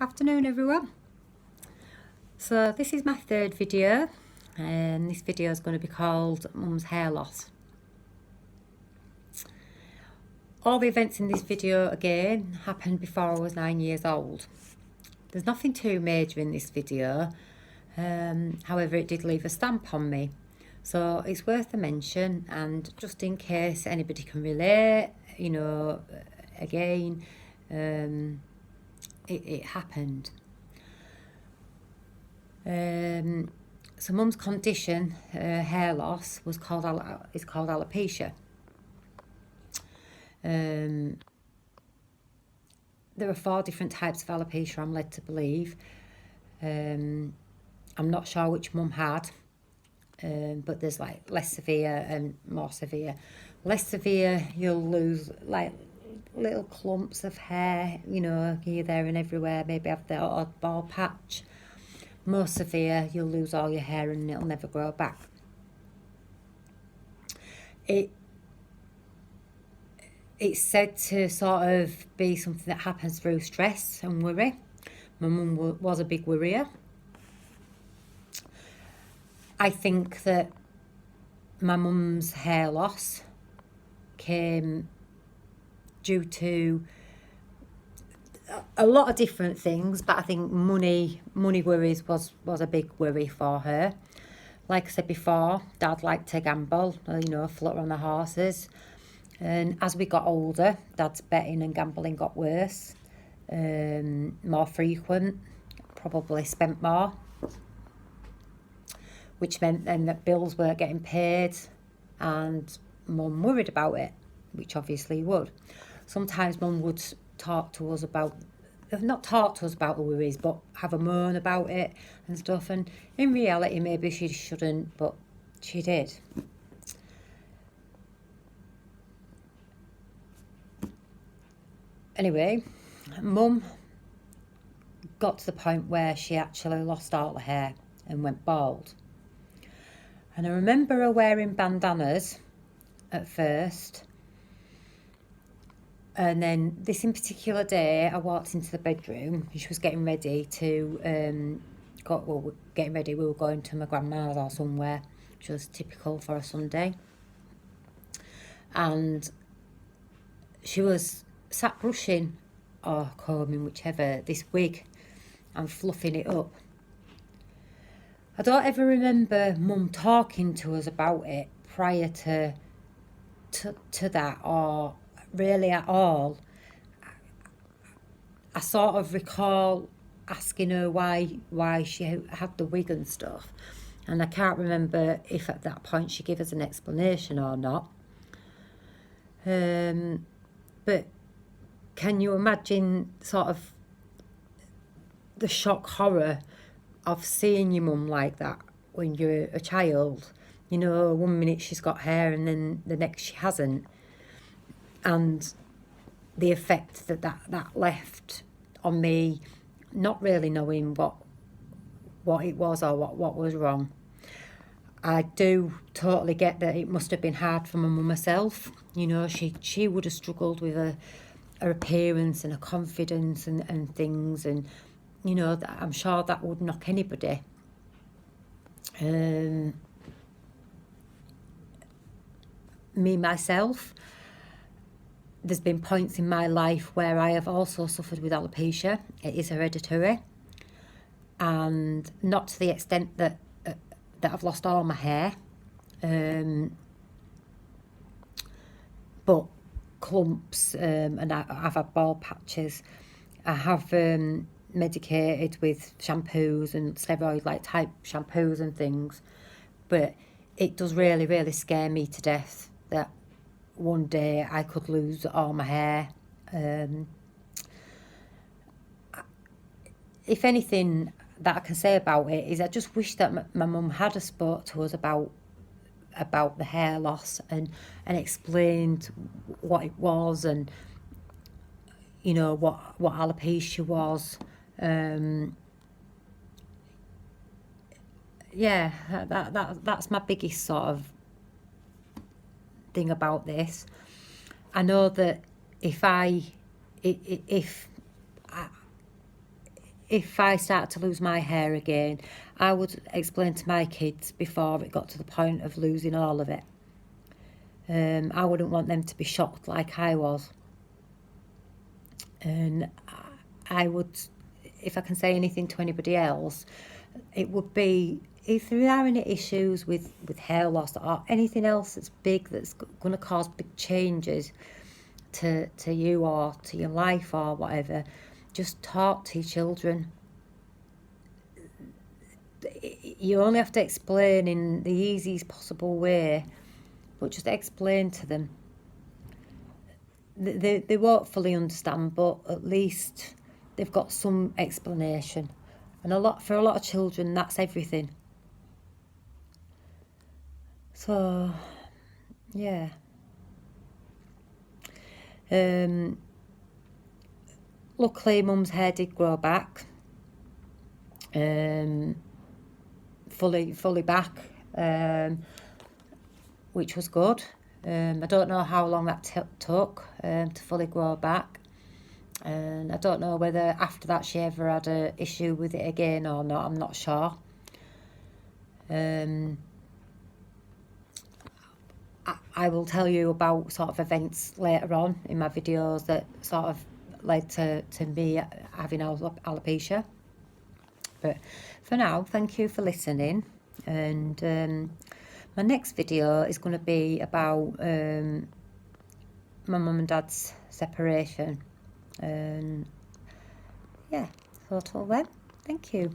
Afternoon everyone. So this is my third video and this video is going to be called Mum's Hair Loss. All the events in this video again happened before I was 9 years old. There's nothing too major in this video, however it did leave a stamp on me. So it's worth a mention, and just in case anybody can relate, again, it happened. So Mum's condition, hair loss, is called alopecia. There are 4 different types of alopecia, I'm led to believe. I'm not sure which Mum had, but there's like less severe and more severe. Less severe, you'll lose like little clumps of hair, here, there and everywhere, maybe have the odd bald patch. More severe, you'll lose all your hair and it'll never grow back. It's said to sort of be something that happens through stress and worry. My mum was a big worrier. I think that my mum's hair loss came due to a lot of different things, but I think money worries was a big worry for her. Like I said before, Dad liked to gamble, float on the horses. And as we got older, Dad's betting and gambling got worse, more frequent, probably spent more, which meant then that bills weren't getting paid, and Mum worried about it, which obviously would. Sometimes Mum would not talk to us about the worries, but have a moan about it and stuff, and in reality maybe she shouldn't, but she did. Anyway, Mum got to the point where she actually lost all the hair and went bald. And I remember her wearing bandanas at first. And then this in particular day, I walked into the bedroom and she was getting ready to we were going to my grandma's or somewhere, which was typical for a Sunday. And she was sat brushing or combing, whichever, this wig and fluffing it up. I don't ever remember Mum talking to us about it prior to that, or really at all. I sort of recall asking her why she had the wig and stuff, and I can't remember if at that point she gave us an explanation or not. But can you imagine sort of the shock horror of seeing your mum like that when you're a child? 1 minute she's got hair and then the next she hasn't. And the effect that left on me, not really knowing what it was or what was wrong. I do totally get that it must have been hard for my mum herself. She would have struggled with her appearance and her confidence and things, and I'm sure that would knock anybody. Me myself, there's been points in my life where I have also suffered with alopecia. It is hereditary, and not to the extent that I've lost all my hair, but clumps, and I've had bald patches. I have medicated with shampoos and steroid-like type shampoos and things, but it does really, really scare me to death that one day I could lose all my hair. If anything that I can say about it is I just wish that my mum had a spoke to us about the hair loss and explained what it was, and what alopecia was. That's my biggest sort of thing about this. I know that if if I started to lose my hair again, I would explain to my kids before it got to the point of losing all of it. I wouldn't want them to be shocked like I was. And I would, if I can say anything to anybody else, it would be, if there are any issues with hair loss or anything else that's big, that's going to cause big changes to you or to your life or whatever, just talk to your children. You only have to explain in the easiest possible way, but just explain to them. They won't fully understand, but at least they've got some explanation. And for a lot of children, that's everything. So, yeah. Luckily, Mum's hair did grow back. Fully back, which was good. I don't know how long that took to fully grow back, and I don't know whether after that she ever had an issue with it again or not. I'm not sure. I will tell you about sort of events later on in my videos that sort of led to me having alopecia. But for now, thank you for listening, and my next video is going to be about my mum and dad's separation, and yeah, so till then, thank you.